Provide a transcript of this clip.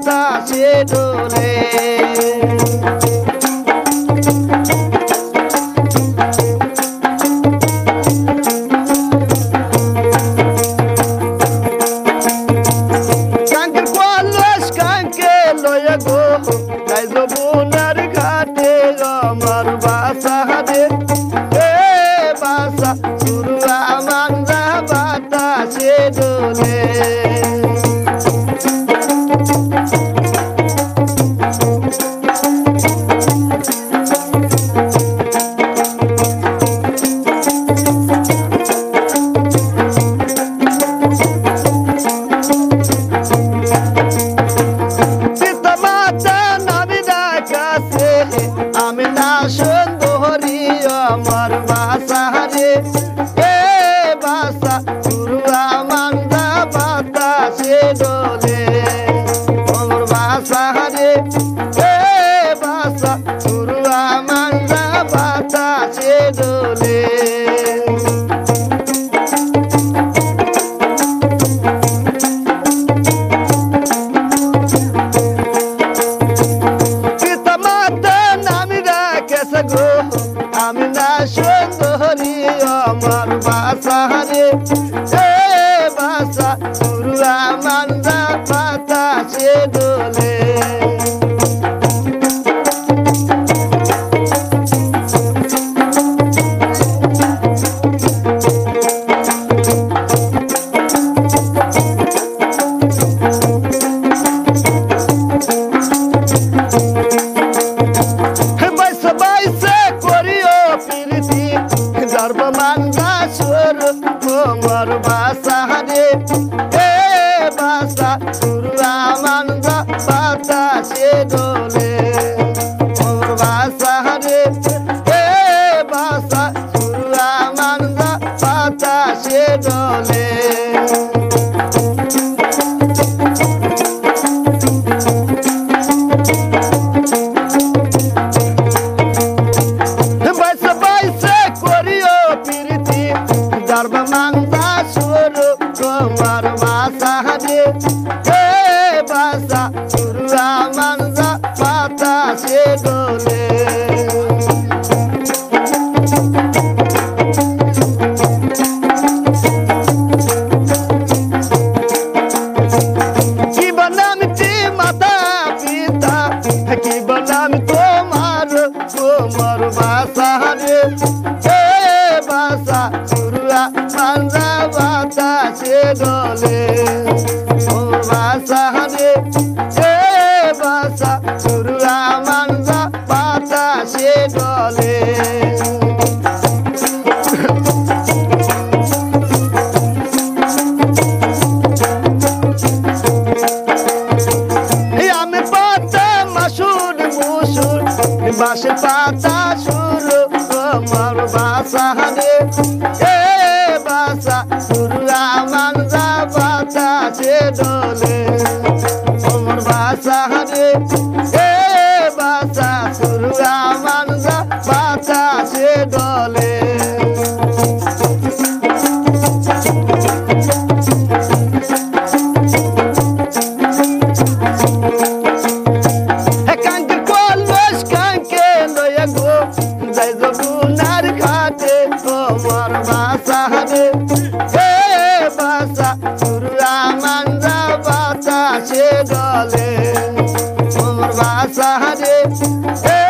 বাতাসে ডোলে কাঙ্কের কলস কাঙ্কে লয়ে গো যাই যমুনার ঘাটে আমার বাসা রে এ বাসা সুরুয়া মানজা বাতাসে ডোলে আমি না সুন্দরী আমার বাসা রে এ বাসা সুরুয়া মানজা বাতাসে ডোলে আমার বাসা রে এ বাসা সুরুয়া মানজা বাতাসে ডোলে আমি না সুন্দরী আমার বাসা রে এ বাসা সুরুয়া মানজা বাতাসে ডোলে মানজা সুর আমার বাসা রে এ বাসা সুরুয়া মানজা বাতাসে ডোলে আমার বাসা রে এ বাসা সুরুয়া মানজা বাতাসে ডোলে মানজা সুর তোমার বাসা রে এ বাসা সুরুয়া মানজা বাতাসে ডোলে কি বনামটি মাতা পিতা কি বনাম তোমার তোমার বাসা রে এ বাসা সুরুয়া মানজা বাতাসে ডোলে আমার বাসা রে এ বাসা সুরুয়া মানজা বাতাসে ডোলে আমি পাতা মাসুর মুসুর বাসে পাতা সুর আমার বাসা রে এ বাসা সুরুয়া মানজা বাতাসে ডোলে আমার বাসা রে এ বাসা সুরুয়া মানজা বাতাসে ডোলে কাঙ্কের কলস কাঙ্কে লয়ে গো যাই যমুনার ঘাটে আমার বাসা রে এ বাসা সুরুয়া মানজা বাতাসে ডোলে আমার বাসা রে এ